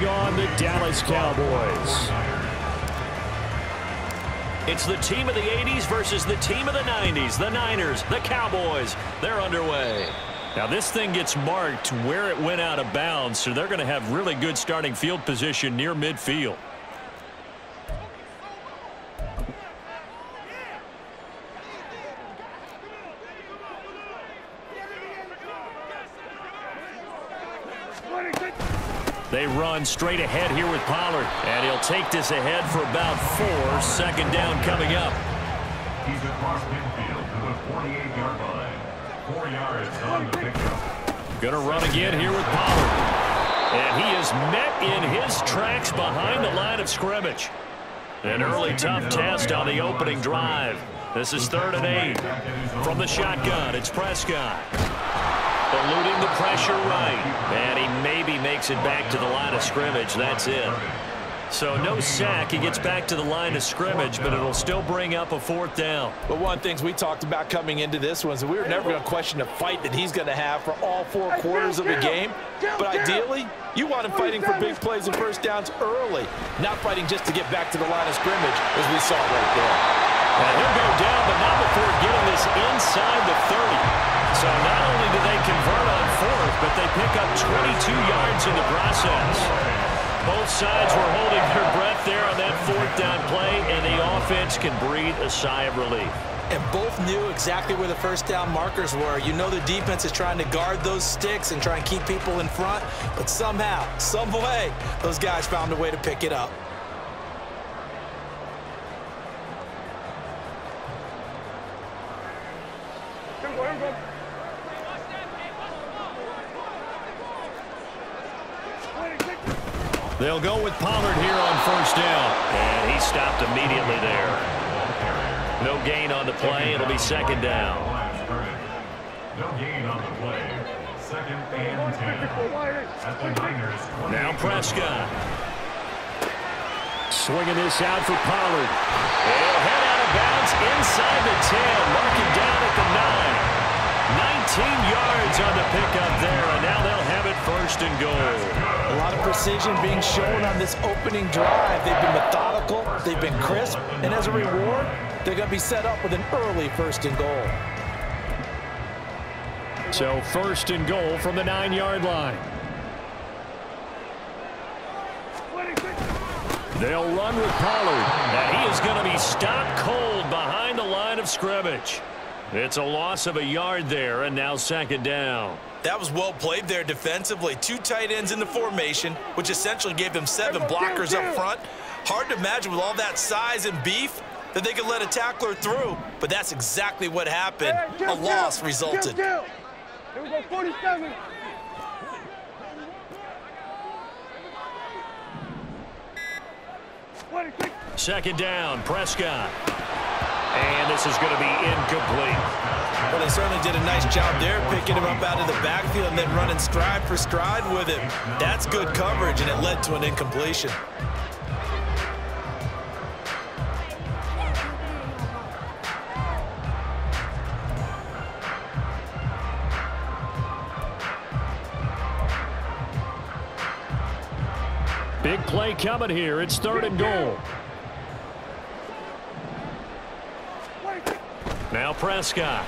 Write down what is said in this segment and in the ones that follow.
taking on the Dallas Cowboys. It's the team of the 80s versus the team of the 90s. The Niners, the Cowboys, they're underway. Now this thing gets marked where it went out of bounds, so they're going to have really good starting field position near midfield. They run straight ahead here with Pollard, and he'll take this ahead for about 4. Second down coming up. He's across midfield to the 48-yard line. 4 yards on the pickup. Going to run again here with Pollard. And he is met in his tracks behind the line of scrimmage. An early tough test on the opening drive. This is 3rd and 8. From the shotgun, it's Prescott. Eluding the pressure right. And he maybe makes it back to the line of scrimmage. That's it. So no sack. He gets back to the line of scrimmage, but it'll still bring up a 4th down. But one of the things we talked about coming into this one is we were never going to question the fight that he's going to have for all 4 quarters of the game. But ideally, you want him fighting for big plays and first downs early, not fighting just to get back to the line of scrimmage, as we saw right there. And he'll go down, but not before getting this inside the 30. So not only do they convert on 4th, but they pick up 22 yards in the process. Both sides were holding their breath there on that 4th down play, and the offense can breathe a sigh of relief. And both knew exactly where the first down markers were. You know the defense is trying to guard those sticks and try and keep people in front, but somehow, some way, those guys found a way to pick it up. They'll go with Pollard here on 1st down. And he stopped immediately there. No gain on the play. It'll be 2nd down. No gain on the play. 2nd and 10. At the Niners 20. Now Prescott. Swinging this out for Pollard. He'll head out of bounds inside the 10. Marking down at the 9. 19 yards on the pickup there, and now they'll have it 1st and goal. A lot of precision being shown on this opening drive. They've been methodical, they've been crisp, and as a reward, they're going to be set up with an early 1st and goal. So 1st and goal from the 9-yard line. They'll run with Pollard. And he is going to be stopped cold behind the line of scrimmage. It's a loss of a yard there, and now 2nd down. That was well played there defensively. 2 tight ends in the formation, which essentially gave them 7 blockers up front. Hard to imagine with all that size and beef that they could let a tackler through, but that's exactly what happened. A loss resulted. Here we go, 47. Second down, Prescott. And this is going to be incomplete. Well, they certainly did a nice job there, picking him up out of the backfield and then running stride for stride with him. That's good coverage, and it led to an incompletion. Big play coming here. It's 3rd and goal. Now Prescott.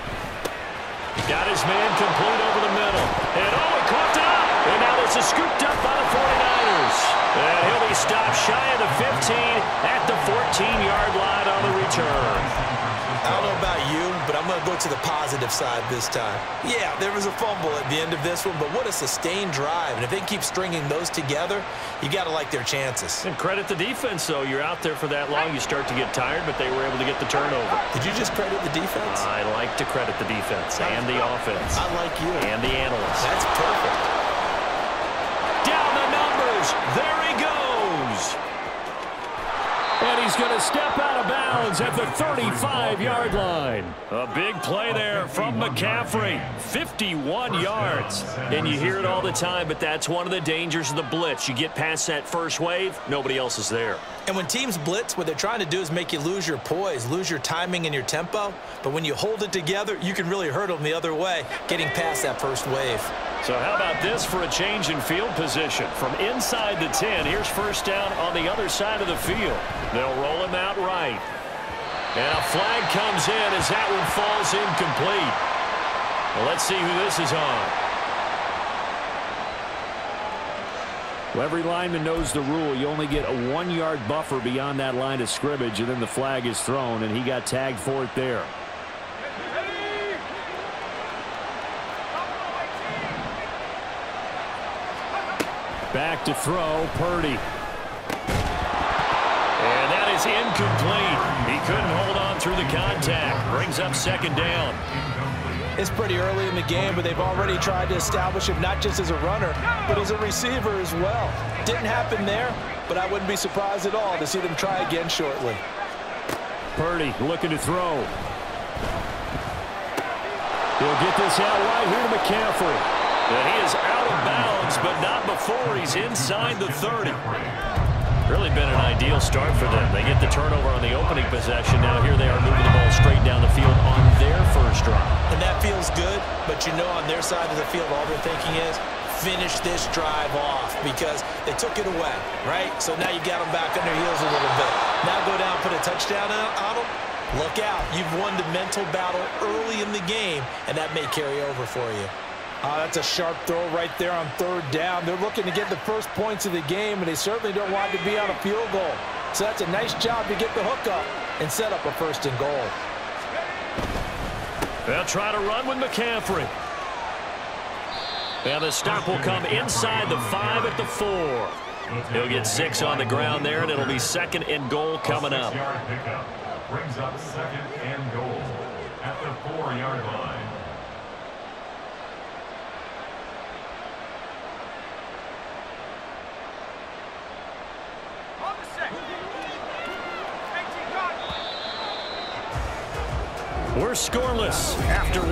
Got his man complete over the middle. And he caught up. And now this is scooped up by the 49ers. And he'll be stopped shy of the 15 at the 14-yard line on the return. I don't know about you, but I'm going to go to the positive side this time. Yeah, there was a fumble at the end of this one, but what a sustained drive. And if they keep stringing those together, you got to like their chances. And credit the defense, though. You're out there for that long, you start to get tired, but they were able to get the turnover. Did you just credit the defense? I like to credit the defense and the offense. I like you. And the analysts. That's perfect. Down the numbers. There he goes. And he's going to step out of bounds at the 35-yard line. A big play there from McCaffrey. 51 yards. And you hear it all the time, but that's one of the dangers of the blitz. You get past that first wave, nobody else is there. And when teams blitz, what they're trying to do is make you lose your poise, lose your timing and your tempo. But when you hold it together, you can really hurt them the other way, getting past that first wave. So how about this for a change in field position? From inside the 10, here's first down on the other side of the field. They'll roll him out right. And a flag comes in as that one falls incomplete. Well, let's see who this is on. Well, every lineman knows the rule. You only get a 1-yard buffer beyond that line of scrimmage, and then the flag is thrown, and he got tagged for it there. Back to throw, Purdy. And that is incomplete. He couldn't hold on through the contact. Brings up second down. It's pretty early in the game, but they've already tried to establish him not just as a runner, but as a receiver as well. Didn't happen there, but I wouldn't be surprised at all to see them try again shortly. Purdy looking to throw. He'll get this out right here to McCaffrey. And he is out of bounds, but not before he's inside the 30. Really been an ideal start for them. They get the turnover on the opening possession. Now here they are moving the ball straight down the field on their first drive. And that feels good, but you know on their side of the field all they're thinking is finish this drive off because they took it away, right? So now you got them back on their heels a little bit. Now go down, put a touchdown on them. Look out. You've won the mental battle early in the game, and that may carry over for you. That's a sharp throw right there on third down. They're looking to get the first points of the game, and they certainly don't want to be on a field goal. So that's a nice job to get the hook up and set up a first and goal. They'll try to run with McCaffrey. And the stop will come inside the 5 at the 4. He'll get 6 on the ground there, and it'll be second and goal coming up. Brings up second and goal at the 4-yard line. We're scoreless after 1.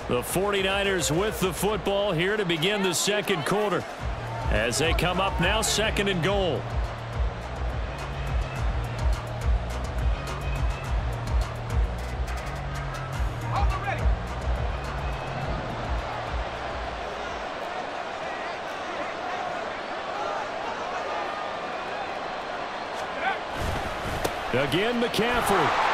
The 49ers with the football here to begin the second quarter as they come up now second and goal. Again, McCaffrey.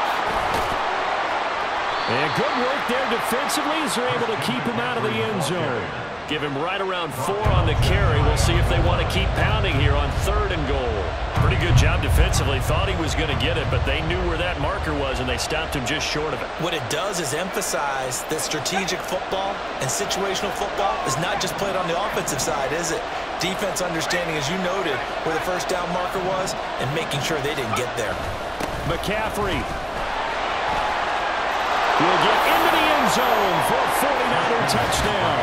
And good work there defensively as they're able to keep him out of the end zone. Give him right around 4 on the carry. We'll see if they want to keep pounding here on third and goal. Pretty good job defensively. Thought he was going to get it, but they knew where that marker was, and they stopped him just short of it. What it does is emphasize that strategic football and situational football is not just played on the offensive side, is it? Defense understanding, as you noted, where the first down marker was and making sure they didn't get there. McCaffrey will get into the end zone for a 49er touchdown.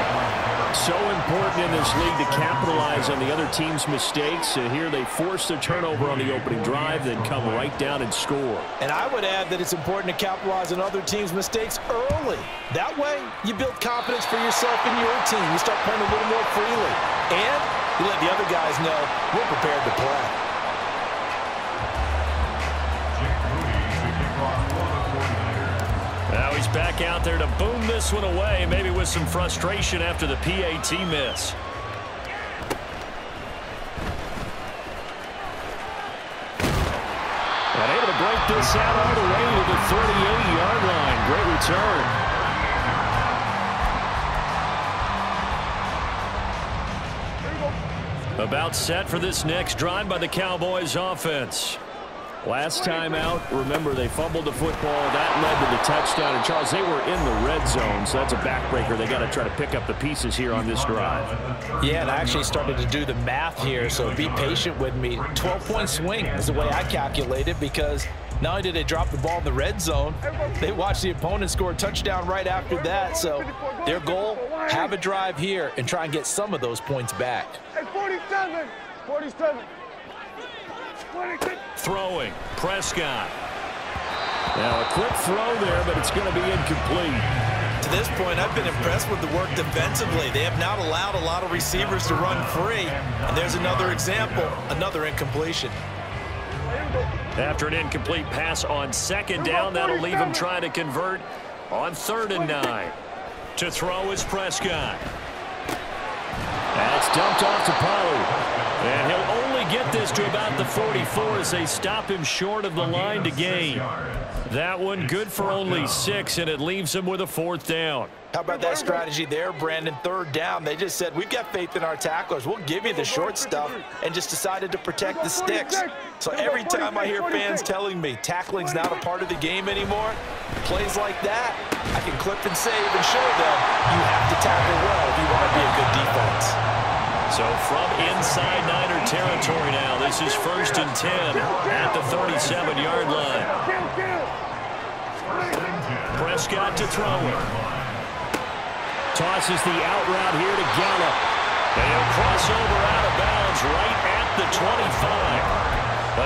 So important in this league to capitalize on the other team's mistakes. Here they force the turnover on the opening drive, then come right down and score. And I would add that it's important to capitalize on other teams' mistakes early. That way, you build confidence for yourself and your team. You start playing a little more freely. And you let the other guys know we're prepared to play. Now he's back out there to boom this one away, maybe with some frustration after the PAT miss. And able to break this out all the way to the 38-yard line. Great return. About set for this next drive by the Cowboys offense. Last time out, remember, they fumbled the football. That led to the touchdown. And, Charles, they were in the red zone, so that's a backbreaker. They got to try to pick up the pieces here on this drive. Yeah, and I actually started to do the math here, so be patient with me. 12-point swing is the way I calculate it because not only did they drop the ball in the red zone, they watched the opponent score a touchdown right after that. So their goal, have a drive here and try and get some of those points back. Hey, 47. 47. Throwing, Prescott. Now a quick throw there, but it's going to be incomplete. To this point, I've been impressed with the work defensively. They have not allowed a lot of receivers to run free. And there's another example, another incompletion. After an incomplete pass on second down, that'll leave him trying to convert on 3rd and 9. To throw is Prescott. That's dumped off to Pollard. And he'll only get this to about the 44 as they stop him short of the line to gain. That one good for only 6, and it leaves him with a 4th down. How about that strategy there, Brandon? 3rd down. They just said, we've got faith in our tacklers. We'll give you the short stuff, and just decided to protect the sticks. So every time I hear fans telling me tackling's not a part of the game anymore, plays like that, I can clip and save and show them you have to tackle well if you want to be a good defense. So from inside Niner territory now, this is 1st and 10 at the 37-yard line. Prescott to throw it. Tosses the out route here to Gallup. And he'll cross over out of bounds right at the 25.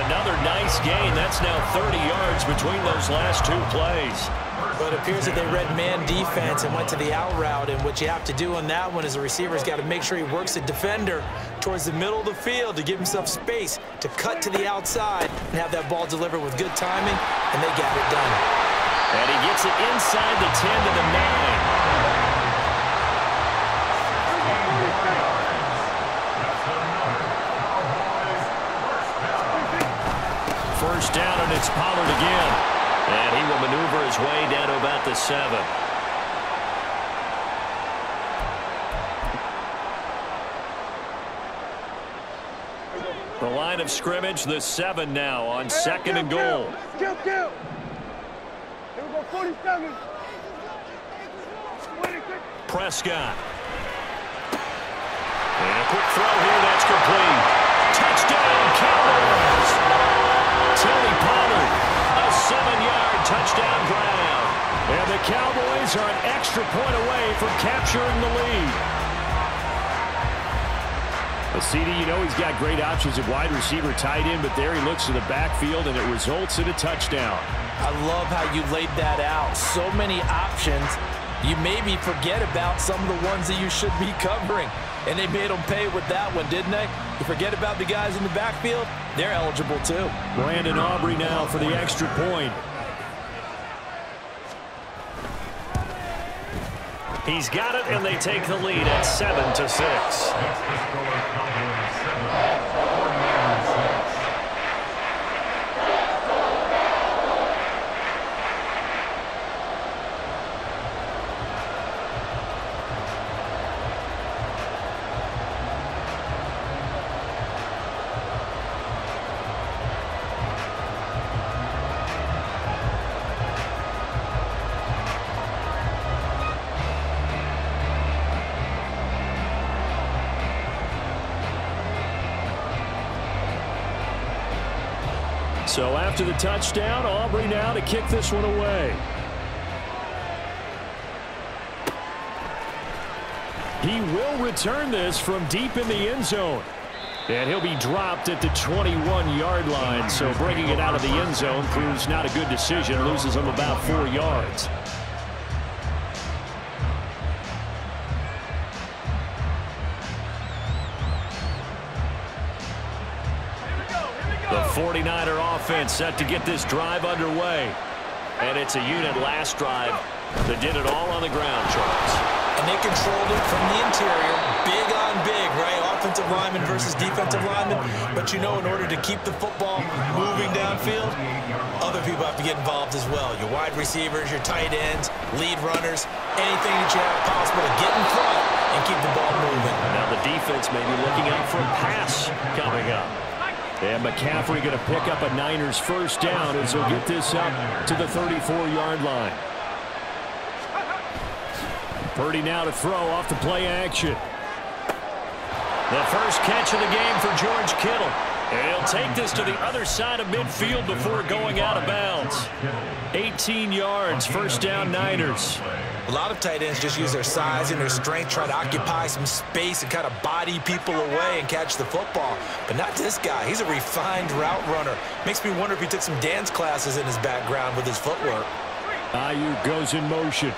Another nice gain. That's now 30 yards between those last 2 plays. But it appears that they read man defense and went to the out route. And what you have to do on that one is the receiver's got to make sure he works the defender towards the middle of the field to give himself space to cut to the outside and have that ball delivered with good timing, and they got it done. And he gets it inside the 10 to the 9. First down, and it's Pollard again. And he will maneuver his way down to about the 7. The line of scrimmage, the 7 now on 2nd and goal. Here we go, 47. Prescott. And a quick throw here, that's complete. Touchdown, Cowboys! Tony Pollard, a 7-yard touchdown ground. And the Cowboys are an extra point away from capturing the lead. Well, CD, you know he's got great options at wide receiver, tight end, but there he looks to the backfield, and it results in a touchdown. I love how you laid that out. So many options. You maybe forget about some of the ones that you should be covering. And they made them pay with that one, didn't they? You forget about the guys in the backfield, they're eligible too. Brandon Aubrey now for the extra point. He's got it, and they take the lead at 7-6. So after the touchdown, Aubrey now to kick this one away. He will return this from deep in the end zone. And he'll be dropped at the 21-yard line. So bringing it out of the end zone proves not a good decision. Loses him about 4 yards. The 49er offense set to get this drive underway. And it's a unit last drive that did it all on the ground, Charles. And they controlled it from the interior, big on big, right? Offensive lineman versus defensive lineman. But you know, in order to keep the football moving downfield, other people have to get involved as well. Your wide receivers, your tight ends, lead runners, anything that you have possible to get in front and keep the ball moving. Now the defense may be looking out for a pass coming up. And McCaffrey going to pick up a Niners first down as he'll get this up to the 34-yard line. Purdy now to throw off the play action. The first catch of the game for George Kittle. And he'll take this to the other side of midfield before going out of bounds. 18 yards, first down Niners. A lot of tight ends just use their size and their strength, try to occupy some space and kind of body people away and catch the football. But not this guy. He's a refined route runner. Makes me wonder if he took some dance classes in his background with his footwork. Ayuk goes in motion.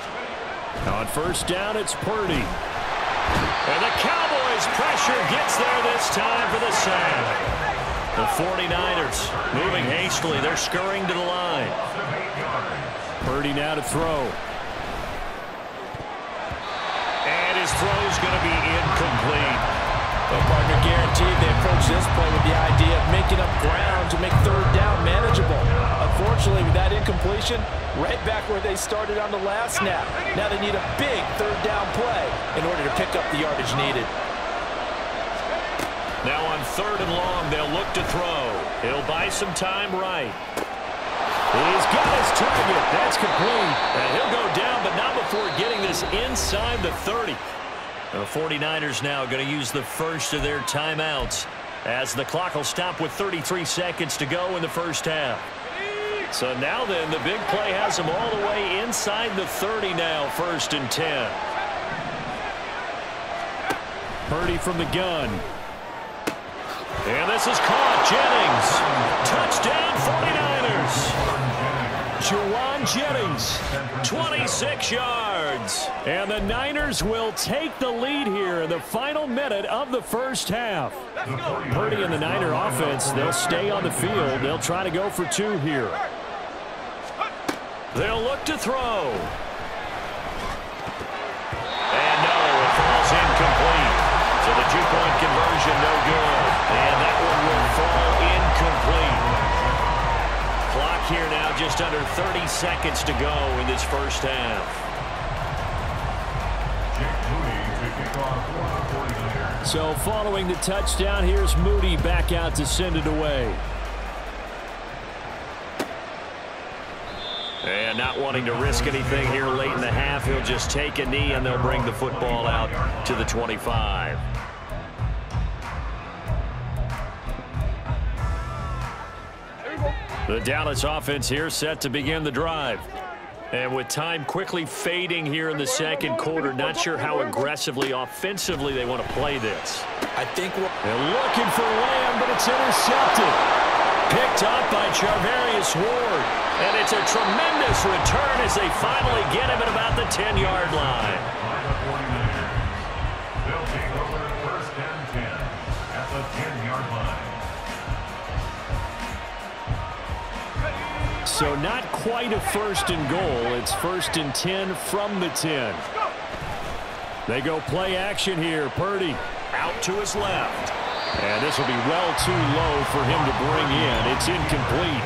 On first down, it's Purdy. And the Cowboys pressure gets there this time for the sack. The 49ers moving hastily. They're scurrying to the line. Purdy now to throw. His throw's going to be incomplete. Well, partner, guaranteed they approach this play with the idea of making up ground to make third down manageable. Unfortunately, with that incompletion, right back where they started on the last snap. Now they need a big third down play in order to pick up the yardage needed. Now on 3rd and long, they'll look to throw. He'll buy some time right. He's got his target. That's complete. And he'll go down, but not before getting this inside the 30. The 49ers now going to use the first of their timeouts as the clock will stop with 33 seconds to go in the first half. So now then, the big play has them all the way inside the 30 now, 1st and 10. Purdy from the gun. And this is caught. Jennings. Touchdown 49ers. Juwan Jennings. 26 yards. And the Niners will take the lead here in the final minute of the first half. Purdy and the Niner offense, they'll stay on the field. They'll try to go for 2 here. They'll look to throw. And no, it falls incomplete. So the 2-point conversion no good. And that one will fall incomplete. Clock here now just under 30 seconds to go in this first half. So following the touchdown, here's Moody back out to send it away. And not wanting to risk anything here late in the half, he'll just take a knee and they'll bring the football out to the 25. The Dallas offense here set to begin the drive. And with time quickly fading here in the second quarter, not sure how aggressively, offensively they want to play this. I think they're looking for Lamb, but it's intercepted. Picked up by Charvarius Ward. And it's a tremendous return as they finally get him at about the 10-yard line. They'll take over 1st and 10 at the 10-yard line. So not quite a 1st and goal. It's 1st and 10 from the 10. They go play action here. Purdy out to his left. And this will be well too low for him to bring in. It's incomplete.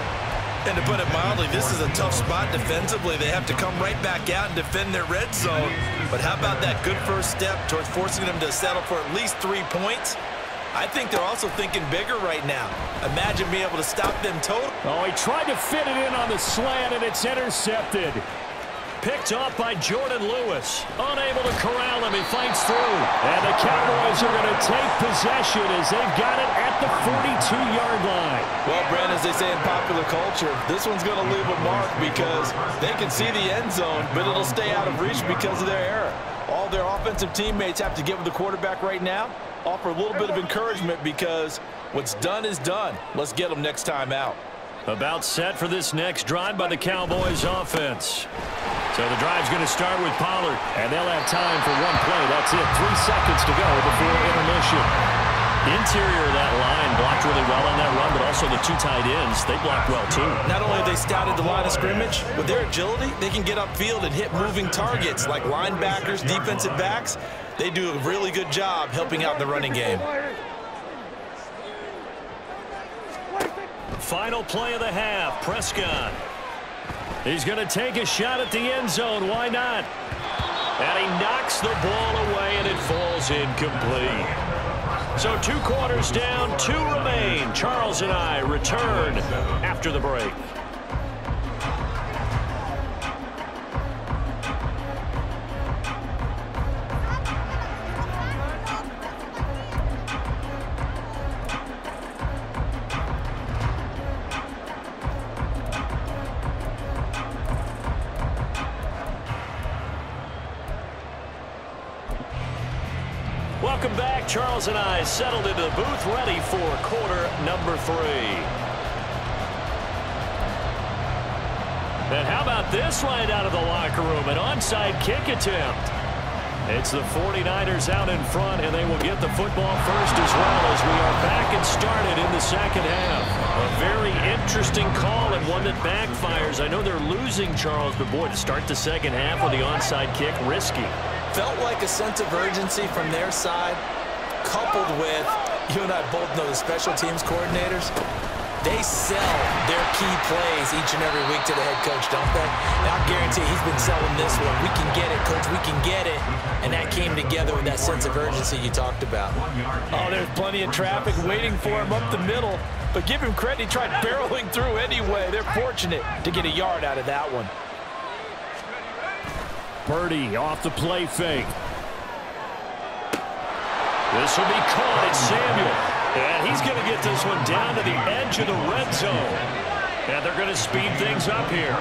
And to put it mildly, this is a tough spot defensively. They have to come right back out and defend their red zone. But how about that good first step towards forcing them to settle for at least 3 points? I think they're also thinking bigger right now. Imagine being able to stop them total. Oh, he tried to fit it in on the slant, and it's intercepted. Picked off by Jordan Lewis. Unable to corral him. He fights through. And the Cowboys are going to take possession as they've got it at the 42-yard line. Well, Brandon, as they say in popular culture, this one's going to leave a mark because they can see the end zone, but it'll stay out of reach because of their error. All their offensive teammates have to get with the quarterback right now, offer a little bit of encouragement because what's done is done. Let's get them next time out. About set for this next drive by the Cowboys offense. So the drive's going to start with Pollard. And they'll have time for one play. That's it. 3 seconds to go before intermission. Interior of that line blocked really well on that run, but also the 2 tight ends, they blocked well too. Not only have they scouted the line of scrimmage, with their agility, they can get upfield and hit moving targets like linebackers, defensive backs. They do a really good job helping out in the running game. Final play of the half, Prescott. He's going to take a shot at the end zone. Why not? And he knocks the ball away, and it falls incomplete. So 2 quarters down, 2 remain. Charles and I return after the break. Welcome back. Charles and I settled into the booth, ready for quarter number 3. And how about this right out of the locker room? An onside kick attempt. It's the 49ers out in front, and they will get the football first as well as we are back and started in the second half. A very interesting call and one that backfires. I know they're losing, Charles, but boy, to start the second half with the onside kick, risky. Felt like a sense of urgency from their side, coupled with, you and I both know the special teams coordinators, they sell their key plays each and every week to the head coach, don't they? And I guarantee he's been selling this one. We can get it, coach, we can get it. And that came together with that sense of urgency you talked about. Oh, there's plenty of traffic waiting for him up the middle. But give him credit, he tried barreling through anyway. They're fortunate to get a yard out of that one. Purdy off the play fake. This will be caught. It's Samuel. And he's going to get this one down to the edge of the red zone. And they're going to speed things up here.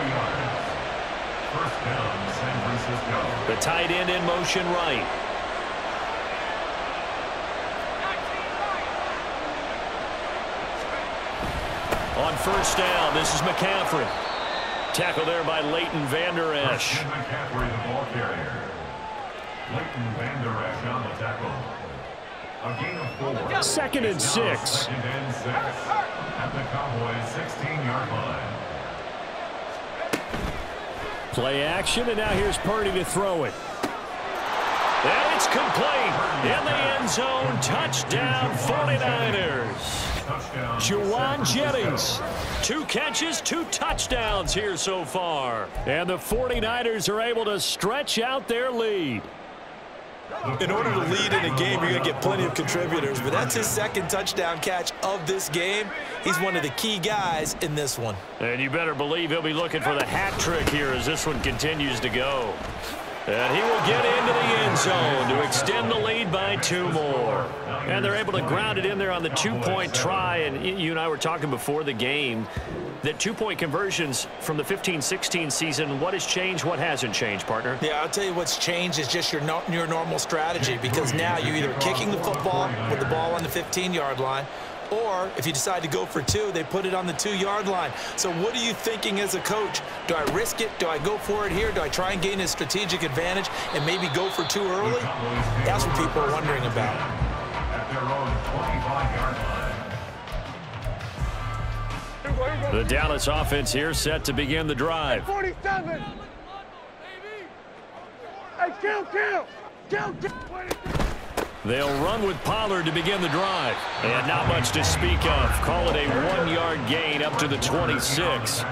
First down, San Francisco. The tight end in motion right. On first down, this is McCaffrey. Tackle there by Leighton Vander Esch. McCaffrey, the ball carrier. Leighton Vander Esch on the tackle. A gain of 4. Second and 6. Second and 6. At the Cowboys' 16-yard line. Play action, and now here's Purdy to throw it. And it's complete. In the end zone, touchdown 49ers. Juwan Jennings, 2 catches, 2 touchdowns here so far. And the 49ers are able to stretch out their lead. In order to lead in a game, you're going to get plenty of contributors, but that's his second touchdown catch of this game. He's one of the key guys in this one. And you better believe he'll be looking for the hat trick here as this one continues to go. And he will get into the end zone to extend the lead by 2 more. And they're able to ground it in there on the 2-point try. And you and I were talking before the game that 2-point conversions from the 15-16 season, what has changed, what hasn't changed, partner? Yeah, I'll tell you what's changed is just your normal strategy, because now you're either kicking the football with the ball on the 15-yard line, or if you decide to go for 2, they put it on the 2-yard line. So what are you thinking as a coach? Do I risk it? Do I go for it here? Do I try and gain a strategic advantage and maybe go for 2 early? That's what people are wondering about. At their own 25-yard line. The Dallas offense here set to begin the drive. 47. Hey, kill. They'll run with Pollard to begin the drive. And not much to speak of. Call it a 1-yard gain up to the 26.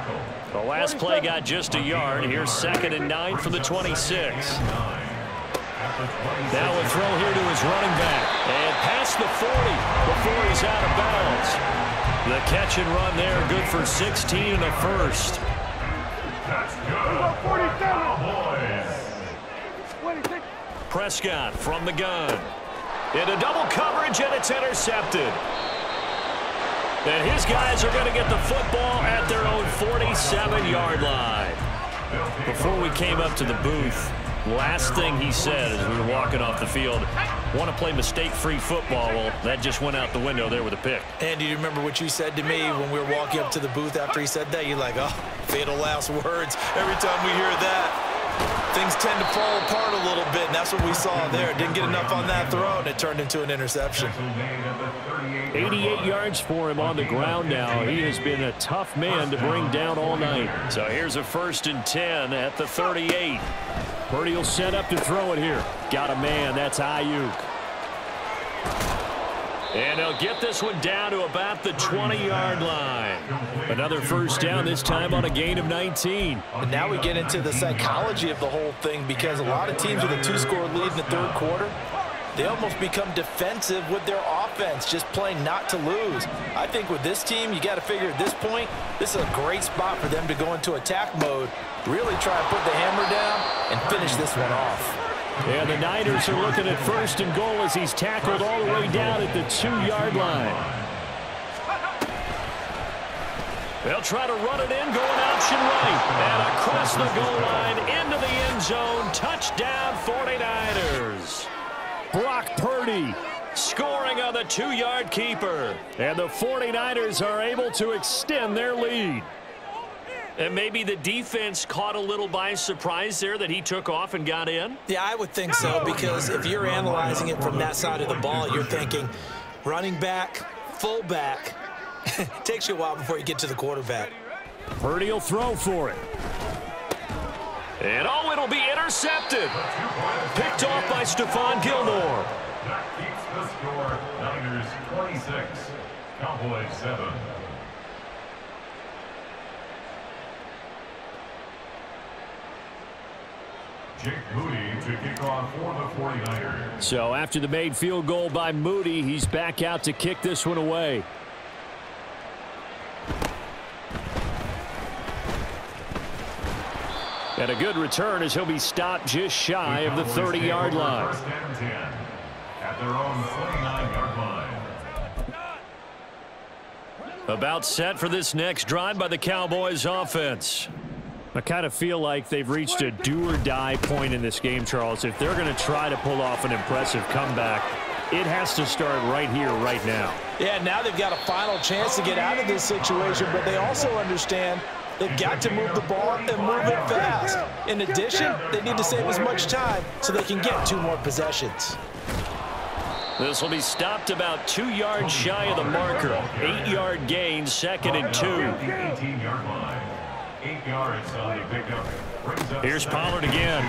The last play got just a yard. Here's 2nd and 9 for the 26. Now a throw here to his running back. And past the 40 before he's out of bounds. The catch and run there, good for 16 and a first. That's good. 46. Prescott from the gun. Into double coverage, and it's intercepted. And his guys are going to get the football at their own 47-yard line. Before we came up to the booth, last thing he said as we were walking off the field, want to play mistake-free football. Well, that just went out the window there with a pick. And do you remember what you said to me when we were walking up to the booth after he said that? You're like, oh, fatal last words. Every time we hear that, things tend to fall apart a little bit, and that's what we saw there. Didn't get enough on that throw, and it turned into an interception. 88 yards for him on the ground now. He has been a tough man to bring down all night. So here's a 1st and 10 at the 38. Purdy will set up to throw it here. Got a man. That's Ayuk. And they'll get this one down to about the 20-yard line. Another first down, this time on a gain of 19. And now we get into the psychology of the whole thing, because a lot of teams with a 2-score lead in the 3rd quarter, they almost become defensive with their offense, just playing not to lose. I think with this team, you got to figure at this point, this is a great spot for them to go into attack mode, really try and put the hammer down and finish this one off. And the Niners are looking at 1st and goal as he's tackled all the way down at the 2-yard line. They'll try to run it in, going option right. And across the goal line, into the end zone, touchdown 49ers. Brock Purdy scoring on the 2-yard keeper. And the 49ers are able to extend their lead. And maybe the defense caught a little by surprise there that he took off and got in? Yeah, I would think so, because if you're analyzing it from that side of the ball, you're thinking running back, fullback. It takes you a while before you get to the quarterback. Purdy will throw for it. And oh, it'll be intercepted. Picked off by Stephon Gilmore. That keeps the score. Niners 26, Cowboys 7. Jake Moody to kick off for the 49ers. So after the made field goal by Moody, he's back out to kick this one away. And a good return as he'll be stopped just shy of the 30-yard line. First and 10 at their own 29-yard line. About set for this next drive by the Cowboys offense. I kind of feel like they've reached a do-or-die point in this game, Charles. If they're going to try to pull off an impressive comeback, it has to start right here, right now. Yeah, now they've got a final chance to get out of this situation, but they also understand they've got to move the ball and move it fast. In addition, they need to save as much time so they can get 2 more possessions. This will be stopped about 2 yards shy of the marker. 8-yard gain, 2nd and 2. 18-yard line. 8 yards on the pickup. Here's Pollard again.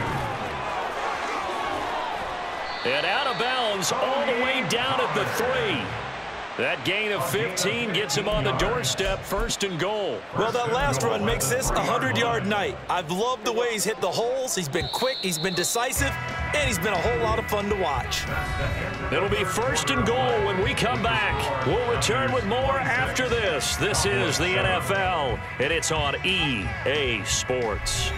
And out of bounds all the way down at the 3. That gain of 15 gets him on the doorstep, 1st and goal. Well, that last run makes this a 100-yard night. I've loved the way he's hit the holes. He's been quick, he's been decisive, and he's been a whole lot of fun to watch. It'll be 1st and goal when we come back. We'll return with more after this. This is the NFL, and it's on EA Sports.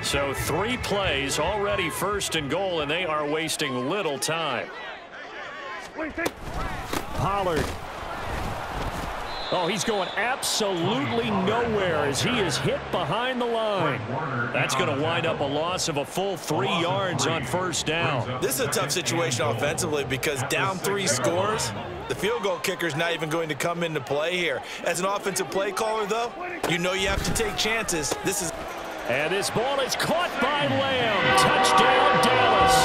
So 3 plays, already 1st and goal, and they are wasting little time. Pollard. Oh, he's going absolutely nowhere as he is hit behind the line. That's going to wind up a loss of a full 3 yards on 1st down. This is a tough situation offensively because down 3 scores, the field goal kicker's not even going to come into play here. As an offensive play caller, though, you know you have to take chances. And this ball is caught by Lamb. Touchdown, Dallas.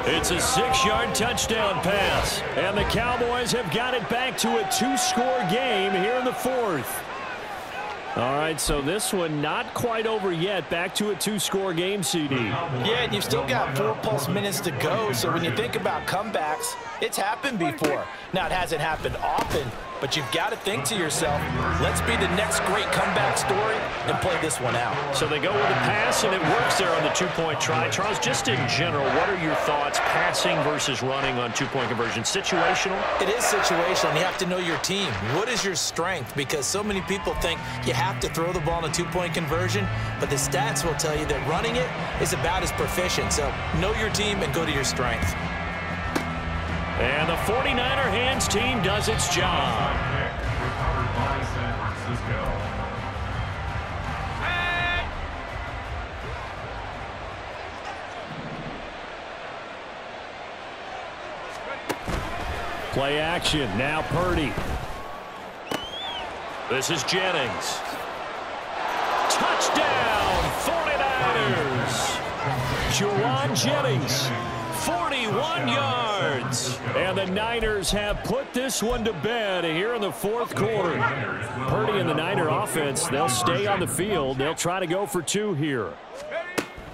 It's a 6-yard touchdown pass. And the Cowboys have got it back to a 2-score game here in the 4th. All right, so this one not quite over yet. Back to a 2-score game, CD. Yeah, and you've still got 4+ minutes to go. So when you think about comebacks, it's happened before. Now, it hasn't happened often, but you've got to think to yourself, let's be the next great comeback story and play this one out. So they go with a pass, and it works there on the 2-point try. Charles, just in general, what are your thoughts passing versus running on 2-point conversion? Situational? It is situational, and you have to know your team. What is your strength? Because so many people think you have to throw the ball in a 2-point conversion, but the stats will tell you that running it is about as proficient. So know your team and go to your strength. And the 49er hands team does its job. Recovered by San Francisco. Play action. Now Purdy. This is Jennings. Touchdown, 49ers. Juwan Jennings, 41 yards. And the Niners have put this one to bed here in the 4th quarter. Purdy and the Niner offense, they'll stay on the field. They'll try to go for 2 here.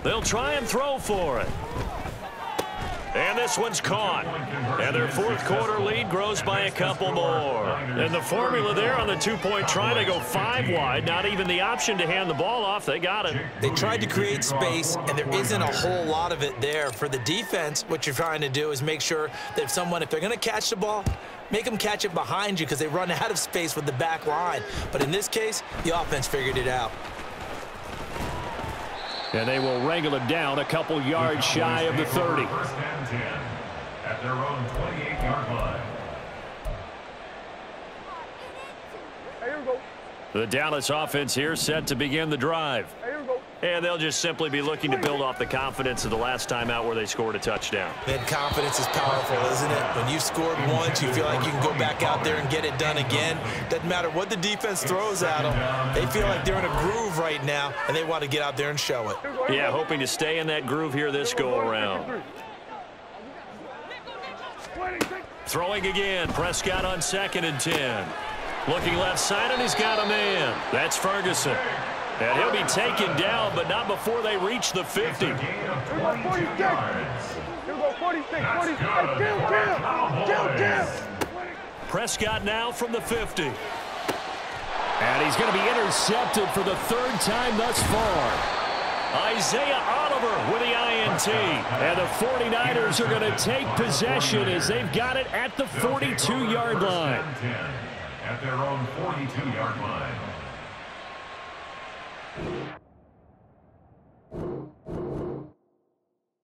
They'll try and throw for it. And this one's caught. And their 4th quarter lead grows by a couple more. And the formula there on the 2-point try, they go 5 wide. Not even the option to hand the ball off. They got it. They tried to create space, and there isn't a whole lot of it there. For the defense, what you're trying to do is make sure that if they're going to catch the ball, make them catch it behind you because they run out of space with the back line. But in this case, the offense figured it out. And they will wrangle it down a couple yards shy of the 30. 1st and 10 at their own 28-yard line. The Dallas offense here set to begin the drive. And they'll just simply be looking to build off the confidence of the last time out where they scored a touchdown. Man, confidence is powerful, isn't it? When you scored once, you feel like you can go back out there and get it done again. Doesn't matter what the defense throws at them. They feel like they're in a groove right now, and they want to get out there and show it. Yeah, hoping to stay in that groove here this go-around. Throwing again, Prescott on 2nd and 10. Looking left side, and he's got a man. That's Ferguson. And he'll be taken down, but not before they reach the 50. Here we go, 46. Here we go, 46. Kill. Prescott now from the 50. And he's going to be intercepted for the third time thus far. Isaiah Oliver with the INT. And the 49ers are going to take possession as they've got it at the 42-yard line. At their own 42-yard line.